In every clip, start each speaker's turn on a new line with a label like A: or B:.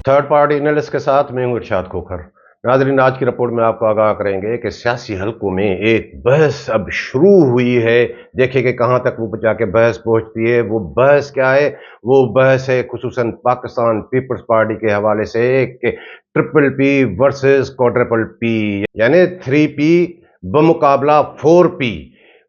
A: Third party analyst के साथ मैं हूं इरशाद खोखर। नाज़रीन, आज की रिपोर्ट में आपको आगाह करेंगे कि सियासी हलकों में एक बहस अब शुरू हुई है। देखिए कि कहां तक वो जाके बहस पहुंचती है। वो बहस क्या है? वो बहस है खुसूसन पाकिस्तान पीपल्स पार्टी के हवाले से कि triple P versus quadruple P, यानी 3P बमुकाबला 4P।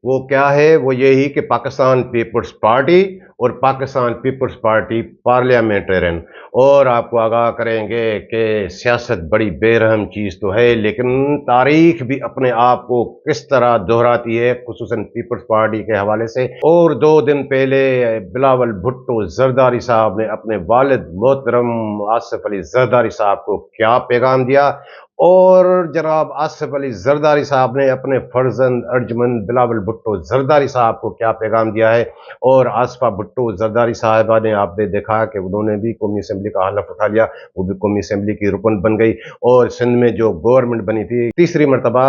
A: वो क्या है? वो यही कि पाकिस्तान पीपल्स पार्टी और पाकिस्तान पीपल्स पार्टी पार्लियामेंटेरियन। और आपको आगाह करेंगे कि सियासत बड़ी बेरहम चीज़ तो है, लेकिन तारीख भी अपने आप को किस तरह दोहराती है, खुसूसन पीपल्स पार्टी के हवाले से। और 2 दिन पहले बिलावल भुट्टो जरदारी साहब ने अपने वालिद मोहतरम आसिफ अली जरदारी साहब को क्या पैगाम दिया, और जनाब आसिफ अली जरदारी साहब ने अपने फर्जंद अर्जमंद बिलावल भुट्टो जरदारी साहब को क्या पैगाम दिया है। और आसफा भुट्टो जरदारी साहिबा ने, आपने देखा कि उन्होंने भी कौमी असम्बली का हलफ उठा लिया, वो भी कौमी असम्बली की रुकन बन गई। और सिंध में जो गवर्नमेंट बनी थी, तीसरी मरतबा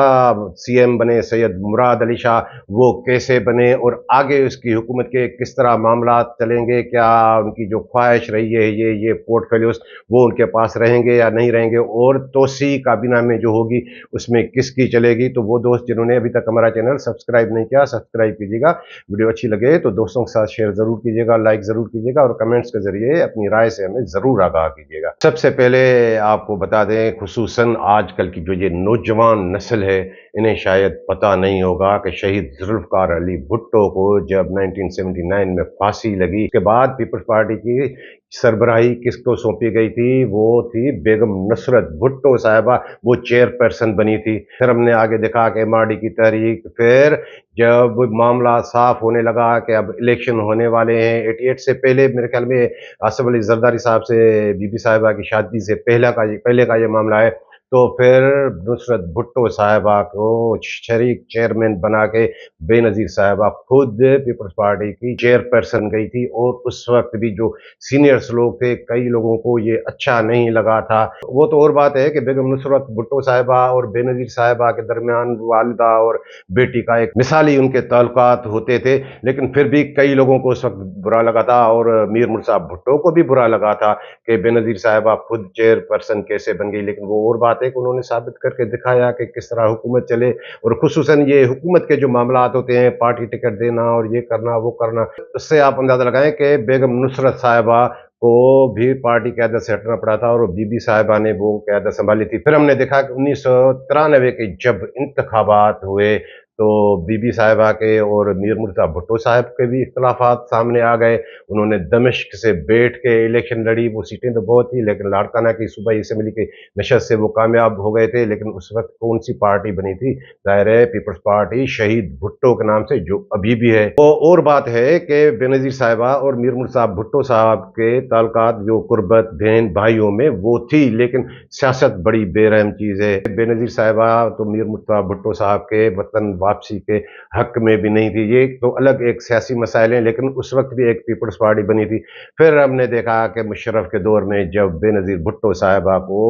A: CM बने सैयद मुराद अली शाह, वो कैसे बने और आगे उसकी हुकूमत के किस तरह मामला चलेंगे, क्या उनकी जो ख्वाहिश रही है ये पोर्टफोलियोज वो उनके पास रहेंगे या नहीं रहेंगे, और तोसी काबीना में जो होगी उसमें किसकी चलेगी। तो वो दोस्त जिन्होंने अभी तक हमारा चैनल सब्सक्राइब नहीं किया, सब्सक्राइब कीजिएगा। वीडियो अच्छी लगे तो दोस्तों के साथ शेयर जरूर कीजिएगा, लाइक जरूर कीजिएगा, और कमेंट्स के जरिए अपनी राय से हमें जरूर आगाह कीजिएगा। सबसे पहले आपको बता दें, खुसूसन आजकल की जो ये नौजवान नस्ल है, इन्हें शायद पता नहीं होगा कि शहीद जुल्फकार अली भुट्टो को जब 1979 में फांसी लगी, उसके बाद पीपल्स पार्टी की सरबराही किसको सौंपी गई थी? वो थी बेगम नुसरत भुट्टो साहिबा, वो चेयरपर्सन बनी थी। फिर हमने आगे देखा कि MRD की तहरीक, फिर जब मामला साफ होने लगा कि अब इलेक्शन होने वाले हैं, 88 से पहले मेरे ख्याल में आसिफ अली जरदारी साहब से बीबी साहिबा की शादी से पहले का ये मामला है। तो फिर नुसरत भुट्टो साहिबा को शरीक चेयरमैन बना के बेनज़ीर साहिबा खुद पीपल्स पार्टी की चेयरपर्सन गई थी। और उस वक्त भी जो सीनियर्स लोग थे, कई लोगों को ये अच्छा नहीं लगा था। वो तो और बात है कि बेगम नुसरत भुट्टो साहिबा और बेनज़ीर साहिबा के दरमियान वालिदा और बेटी का एक मिसाली उनके ताल्लुकात होते थे, लेकिन फिर भी कई लोगों को उस वक्त बुरा लगा था, और मीर मुर्सा भुट्टो को भी बुरा लगा था कि बेनज़ीर साहिबा खुद चेयरपर्सन कैसे बन गई। लेकिन वो और बात है कि उन्होंने साबित करके दिखाया कि किस तरह हुकूमत चले। और खुसूसन ये हुकूमत के जो मामलात होते हैं, पार्टी टिकट देना और ये करना वो करना, उससे आप अंदाजा लगाएं कि बेगम नुसरत साहिबा को भी पार्टी क़यादत से हटना पड़ा था, और बीबी साहिबा ने वो क़यादत संभाली थी। फिर हमने देखा कि 1993 के जब इंतखाबात हुए, तो बीबी साहिबा के और मीर मुर्तज़ा भुट्टो साहब के भी इख्तलाफात सामने आ गए। उन्होंने दमिश्क से बैठ के इलेक्शन लड़ी, वो सीटें तो बहुत थी, लेकिन लाड़काना की सूबाई असम्बली की नशस्त से वो कामयाब हो गए थे। लेकिन उस वक्त कौन सी पार्टी बनी थी? ज़ाहिर है पीपल्स पार्टी शहीद भुट्टो के नाम से, जो अभी भी है। तो और बात है कि बेनज़ीर साहिबा और मीर मुर्तज़ा भुट्टो साहब के ताल्लुकात जो कुर्बत बहन भाइयों में वो थी, लेकिन सियासत बड़ी बेरहम चीज़ है। बेनज़ीर साहिबा तो मीर मुर्तज़ा भुट्टो साहब के वतन वापसी के हक में भी नहीं थी। ये तो अलग एक सियासी मसाइल हैं, लेकिन उस वक्त भी एक पीपल्स पार्टी बनी थी। फिर हमने देखा कि मुशर्रफ के दौर में जब बेनज़ीर भुट्टो साहिबा को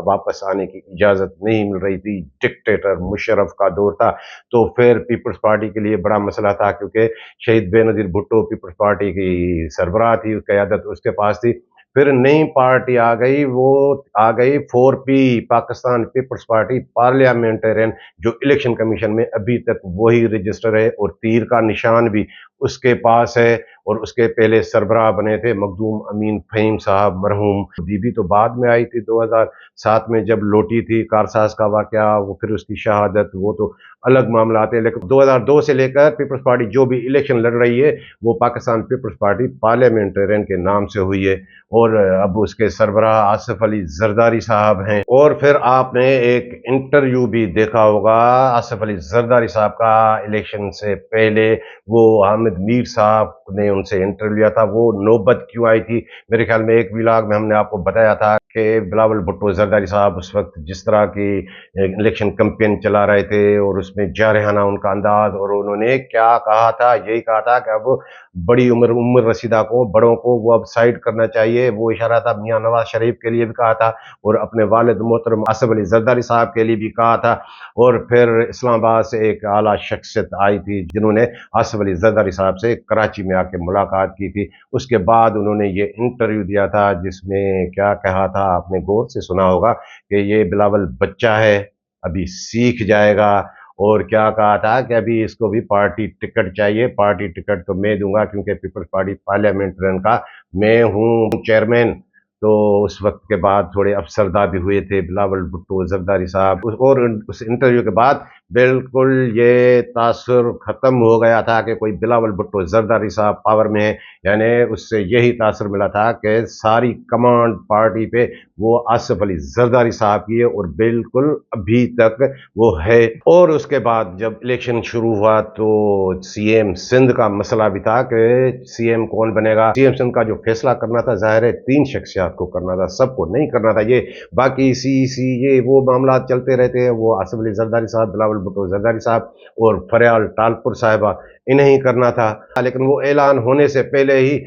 A: वापस आने की इजाज़त नहीं मिल रही थी, डिक्टेटर मुशर्रफ का दौर था, तो फिर पीपल्स पार्टी के लिए बड़ा मसला था, क्योंकि शहीद बेनज़ीर भुट्टो पीपल्स पार्टी की सरबराह थी, क़यादत उसके पास थी। फिर नई पार्टी आ गई, वो आ गई 4P Pakistan peoples party parliamentarian, जो इलेक्शन कमीशन में अभी तक वही रजिस्टर है, और तीर का निशान भी उसके पास है। और उसके पहले सरबराह बने थे मखदूम अमीन फ़हीम साहब मरहूम। बीबी तो बाद में आई थी 2007 में, जब लौटी थी कारसाज का वाक़या, वो फिर उसकी शहादत, वो तो अलग मामला आते हैं। लेकिन 2002 से लेकर पीपल्स पार्टी जो भी इलेक्शन लड़ रही है, वो पाकिस्तान पीपल्स पार्टी पार्लियामेंटेरियन के नाम से हुई है, और अब उसके सरबराह आसिफ अली जरदारी साहब हैं। और फिर आपने एक इंटरव्यू भी देखा होगा आसिफ अली जरदारी साहब का इलेक्शन से पहले, वो हामिद मीर साहब ने उनसे इंटरव्यू लिया था। वो नौबत क्यों आई थी? मेरे ख्याल में एक व्लॉग में हमने आपको बताया था کہ بلاول بھٹو زرداری صاحب اس وقت جس طرح کی الیکشن کمپین چلا رہے تھے اور اس میں جارحانہ ان کا انداز، اور انہوں نے کیا کہا تھا، یہی کہا تھا کہ اب بڑی عمر رسیدہ کو، بڑوں کو وہ اب سائڈ کرنا چاہیے۔ وہ اشارہ تھا میاں نواز شریف کے لیے بھی کہا تھا اور اپنے والد محترم آصف علی زرداری صاحب کے لیے بھی کہا تھا، اور پھر اسلام آباد سے ایک اعلیٰ شخصیت آئی تھی جنہوں نے آصف علی زرداری صاحب سے کراچی میں آ کے ملاقات کی تھی۔ اس کے بعد انہوں نے یہ انٹرویو دیا تھا جس میں کیا کہا تھا، آپ نے غور سے سنا ہوگا کہ یہ بلاول بچہ ہے، ابھی سیکھ جائے گا، اور کیا کہا تھا کہ ابھی اس کو بھی پارٹی ٹکٹ چاہیے، پارٹی ٹکٹ تو میں دوں گا کیونکہ پیپلز پارٹی پارلیمنٹ کا میں ہوں چیئرمین۔ تو اس وقت کے بعد تھوڑے افسردہ بھی ہوئے تھے بلاول بھٹو زرداری صاحب، اور اس انٹرویو کے بعد بالکل یہ تاثر ختم ہو گیا تھا کہ کوئی بلاول بھٹو زرداری صاحب پاور میں ہے، یعنی اس سے یہی تاثر ملا تھا کہ ساری کمانڈ پارٹی پہ وہ آصف علی زرداری صاحب کی ہے، اور بالکل ابھی تک وہ ہے۔ اور اس کے بعد جب الیکشن شروع ہوا تو سی ایم سندھ کا مسئلہ بھی تھا کہ سی ایم کون بنے گا۔ سی ایم سندھ کا جو فیصلہ کرنا تھا ظاہر ہے 3 شخصیات کو کرنا تھا، سب کو نہیں کرنا تھا، یہ باقی یہ وہ معاملات چلتے رہتے ہیں، وہ آصف علی زرداری صاحب، بلاول بھٹو زرداری صاحب اور فریال ٹالپور صاحبہ، انہیں ہی کرنا تھا۔ لیکن وہ اعلان ہونے سے پہلے ہی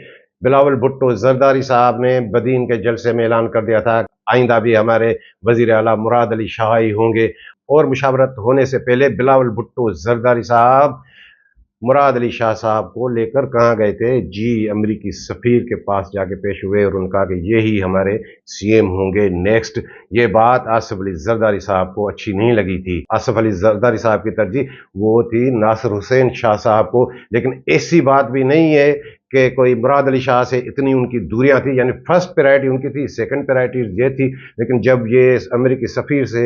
A: بلاول بھٹو زرداری صاحب نے بدین کے جلسے میں اعلان کر دیا تھا آئندہ بھی ہمارے وزیر اعلیٰ مراد علی شاہ ہی ہوں گے، اور مشاورت ہونے سے پہلے بلاول بھٹو زرداری صاحب مراد علی شاہ صاحب کو لے کر کہاں گئے تھے، امریکی سفیر کے پاس جا کے پیش ہوئے اور ان کا کہ یہی ہمارے سی ایم ہوں گے نیکسٹ۔ یہ بات آصف علی زرداری صاحب کو اچھی نہیں لگی تھی۔ آصف علی زرداری صاحب کی ترجیح وہ تھی ناصر حسین شاہ صاحب کو، لیکن ایسی بات بھی نہیں ہے کہ کوئی مراد علی شاہ سے اتنی ان کی دوریاں تھیں، یعنی فرسٹ پرائرٹی ان کی تھی، سیکنڈ پرائرٹی یہ تھی، لیکن جب یہ امریکی سفیر سے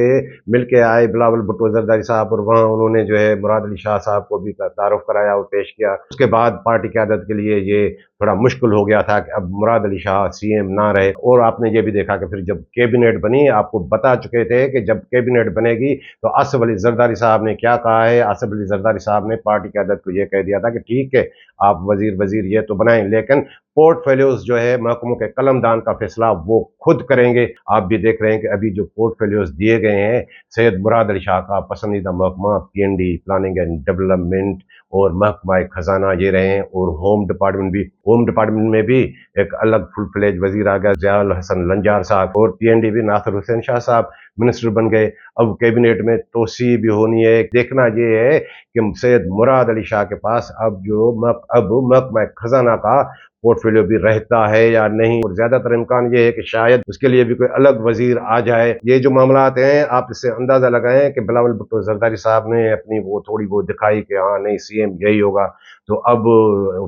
A: مل کے آئے بلاول بھٹو زرداری صاحب، اور وہاں انہوں نے جو ہے مراد علی شاہ صاحب کو بھی تعارف کرایا اور پیش کیا، اس کے بعد پارٹی قیادت کے لیے یہ تھوڑا مشکل ہو گیا تھا کہ اب مراد علی شاہ سی ایم نہ رہے۔ اور آپ نے یہ بھی دیکھا کہ پھر جب کیبنٹ بنی، آپ کو بتا چکے تھے کہ جب کیبنٹ بنے گی تو آصف علی زرداری صاحب نے کیا کہا ہے، آصف علی زرداری صاحب نے پارٹی قیادت کو یہ کہہ دیا تھا کہ ٹھیک ہے آپ وزیر یہ تو بنائیں، لیکن پورٹ فولیوز جو ہے محکموں کے قلم دان کا فیصلہ وہ خود کریں گے۔ آپ بھی دیکھ رہے ہیں کہ ابھی جو پورٹ فولیوز دیے گئے ہیں سید مراد علی شاہ کا پسندیدہ محکمہ PND پلاننگ اینڈ ڈیولپمنٹ اور محکمہ خزانہ یہ رہے ہیں، اور ہوم ڈپارٹمنٹ میں بھی ایک الگ فل فلیج وزیر آ گیا ضیاء الحسن لنجار صاحب، اور PND بھی ناصر حسین شاہ صاحب منسٹر بن گئے۔ اب کیبنٹ میں توسیع بھی ہونی ہے۔ دیکھنا یہ ہے کہ سید مراد علی شاہ کے پاس اب محکمہ خزانہ کا پورٹ فولیو بھی رہتا ہے یا نہیں، اور زیادہ تر امکان یہ ہے کہ شاید اس کے لیے بھی کوئی الگ وزیر آ جائے۔ یہ جو معاملات ہیں آپ اس سے اندازہ لگائیں کہ بلاول بھٹو زرداری صاحب نے اپنی وہ تھوڑی بہت دکھائی کہ ہاں نہیں سی ایم یہی ہوگا، تو اب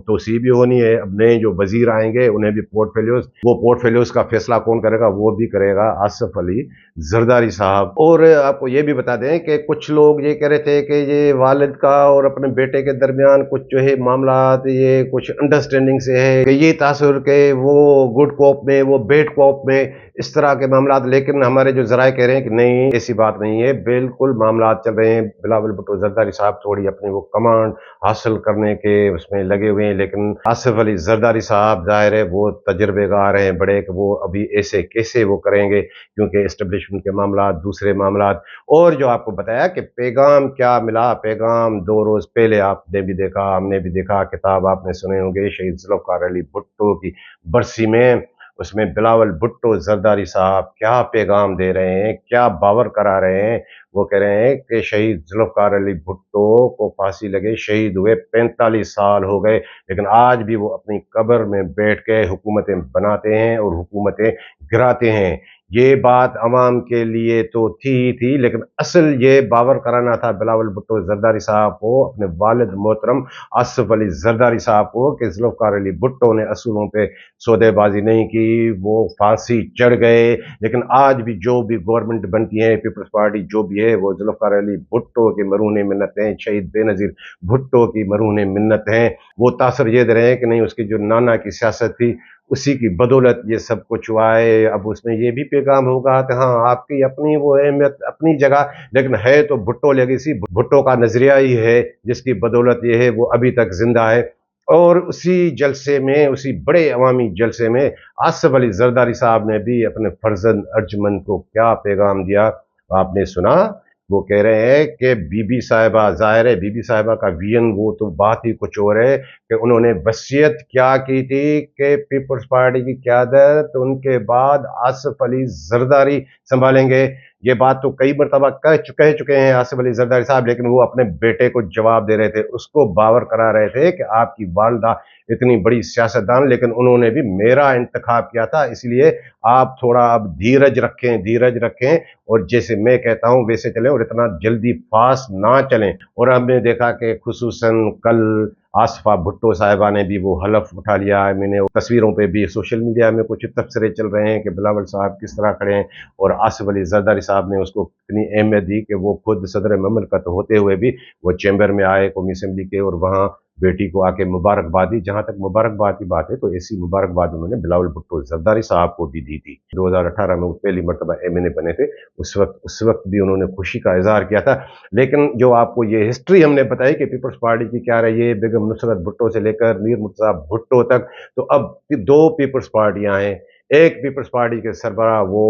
A: توسیع بھی ہونی ہے۔ اب نئے جو وزیر آئیں گے انہیں بھی پورٹ فولیوز کا فیصلہ کون کرے گا، وہ بھی کرے گا آصف علی زرداری صاحب۔ اور آپ کو یہ بھی بتا دیں کہ کچھ لوگ یہ کہہ رہے تھے کہ یہ والد کا اور اپنے بیٹے کے درمیان کچھ جو ہے معاملات یہ کچھ انڈرسٹینڈنگ سے ہے، کہ یہ تاثر کہ وہ گڈ کوپ میں وہ بیڈ کوپ میں اس طرح کے معاملات، لیکن ہمارے جو ذرائع کہہ رہے ہیں کہ نہیں ایسی بات نہیں ہے، بالکل معاملات چل رہے ہیں۔ بلاول بھٹو زرداری صاحب تھوڑی اپنی وہ کمانڈ حاصل کرنے کے اس میں لگے ہوئے ہیں، لیکن آصف علی زرداری صاحب ظاہر ہے وہ تجربے کار ہیں بڑے، کہ وہ ابھی ایسے کیسے وہ کریں گے، کیونکہ اسٹیبلشمنٹ کے معاملات دوسرے معاملات۔ اور جو آپ کو بتایا کہ پیغام کیا ملا، پیغام 2 روز پہلے آپ نے بھی دیکھا، ہم نے بھی دیکھا، کتاب آپ نے سنے ہوں گے شہید ذوالفقار علی بھٹو کی برسی میں، اس میں بلاول بھٹو زرداری صاحب کیا پیغام دے رہے ہیں، کیا باور کرا رہے ہیں۔ وہ کہہ رہے ہیں کہ شہید ذوالفقار علی بھٹو کو پھانسی لگے، شہید ہوئے 45 سال ہو گئے، لیکن آج بھی وہ اپنی قبر میں بیٹھ کے حکومتیں بناتے ہیں اور حکومتیں گراتے ہیں۔ یہ بات عوام کے لیے تو تھی، لیکن اصل یہ باور کرانا تھا بلاول بھٹو زرداری صاحب کو، اپنے والد محترم آصف علی زرداری صاحب کو، کہ ذوالفقار علی بھٹو نے اصولوں پہ سودے بازی نہیں کی، وہ پھانسی چڑھ گئے۔ لیکن آج بھی جو بھی گورنمنٹ بنتی ہے، پیپلز پارٹی جو بھی ہے، وہ ذوالفقار علی بھٹو کے مرہون منت ہیں، شہید بے نظیر بھٹو کی مرہون منت ہیں۔ وہ تاثر یہ دے رہے ہیں کہ نہیں، اس کی جو نانا کی سیاست تھی اسی کی بدولت یہ سب کچھ ہوا ہے۔ اب اس میں یہ بھی پیغام ہوگا کہ ہاں آپ کی اپنی وہ اہمیت اپنی جگہ، لیکن ہے تو بھٹو لیگیسی، بھٹو کا نظریہ ہی ہے جس کی بدولت یہ ہے وہ ابھی تک زندہ ہے۔ और उसी जलसे में, उसी बड़े अवामी जलसे में आसिफ अली जरदारी साहब ने भी अपने फर्जंद अर्जुमंद को क्या पैगाम दिया, आपने सुना? वो कह रहे हैं कि बीबी साहिबा, ज़ाहिर है बीबी साहिबा का विजन, वो तो बात ही कुछ और है कि उन्होंने वसीयत क्या की थी कि पीपल्स पार्टी की क़यादत उनके बाद आसिफ अली जरदारी संभालेंगे। ये बात तो कई मरतबा कह चुके हैं आसिफ अली जरदारी साहब, लेकिन वो अपने बेटे को जवाब दे रहे थे, उसको बावर करा रहे थे कि आपकी वालदा इतनी बड़ी सियासतदान, लेकिन उन्होंने भी मेरा इंतखाब किया था, इसलिए आप थोड़ा अब धीरज रखें और जैसे मैं कहता हूं वैसे चलें और इतना जल्दी फास्ट ना चलें। और हमने देखा कि खुसूसन कल आसफा भुट्टो साहिबा ने भी वो हलफ उठा लिया है। मैंने तस्वीरों पे भी सोशल मीडिया में कुछ तबसरे चल रहे हैं कि बिलावल साहब किस तरह खड़े हैं, और आसिफ अली जरदारी साहब ने उसको इतनी अहमियत दी कि वो खुद सदर ममलकत होते हुए भी वो चैम्बर में आए कौमी असम्बली के, और वहाँ बेटी को आके मुबारकबाद दी। जहाँ तक मुबारकबाद की बात है तो ऐसी मुबारकबाद उन्होंने बिलावल भुट्टो जरदारी साहब को भी दी थी। 2018 में वो पहली मरतबा MNA बने थे, उस वक्त भी उन्होंने खुशी का इजहार किया था। लेकिन जो आपको ये हिस्ट्री हमने बताई कि पीपल्स पार्टी की क्या रही है, बेगम नुसरत भुट्टो से लेकर मीर मुर्तज़ा भुट्टो तक, तो अब दो पीपल्स पार्टियां हैं। एक पीपल्स पार्टी के सरबराह वो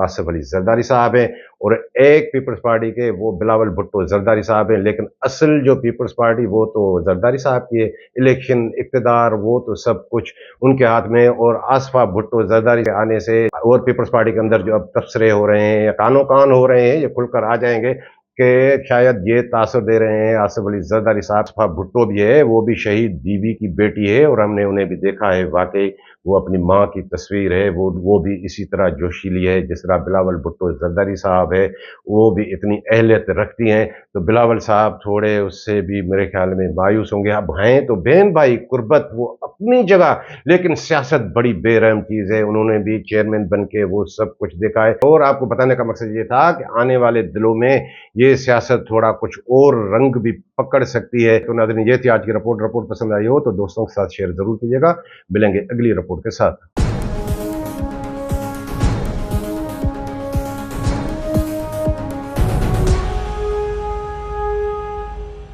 A: आसिफ अली जरदारी साहब हैं, और एक पीपल्स पार्टी के वो बिलावल भुट्टो जरदारी साहब हैं। लेकिन असल जो पीपल्स पार्टी वो तो जरदारी साहब की है, इलेक्शन, इक़्तिदार, वो तो सब कुछ उनके हाथ में। और आसफा भुट्टो जरदारी के आने से और पीपल्स पार्टी के अंदर जो अब तबसरे हो रहे हैं या कानो कान हो रहे हैं, ये खुलकर आ जाएंगे कि शायद ये तासर दे रहे हैं आसिफ अली जरदारी साहब। आसफा भुट्टो भी है, वो भी शहीद बीवी की बेटी है, और हमने उन्हें भी देखा है, वाकई वो अपनी माँ की तस्वीर है, वो भी इसी तरह जोशीली है जिस तरह बिलावल भुट्टो जरदारी साहब है, वो भी इतनी अहलियत रखती हैं। तो बिलावल साहब थोड़े उससे भी मेरे ख्याल में मायूस होंगे। अब हैं तो बहन भाई कुर्बत वो अपनी जगह, लेकिन सियासत बड़ी बेरहम चीज़ है। उन्होंने भी चेयरमैन बन के वो सब कुछ देखा है, और आपको बताने का मकसद ये था कि आने वाले दिनों में ये सियासत थोड़ा कुछ और रंग भी पकड़ सकती है। तो नाज़रीन, ये थी आज की रिपोर्ट पसंद आई हो तो दोस्तों के साथ शेयर जरूर कीजिएगा। मिलेंगे अगली रिपोर्ट के साथ।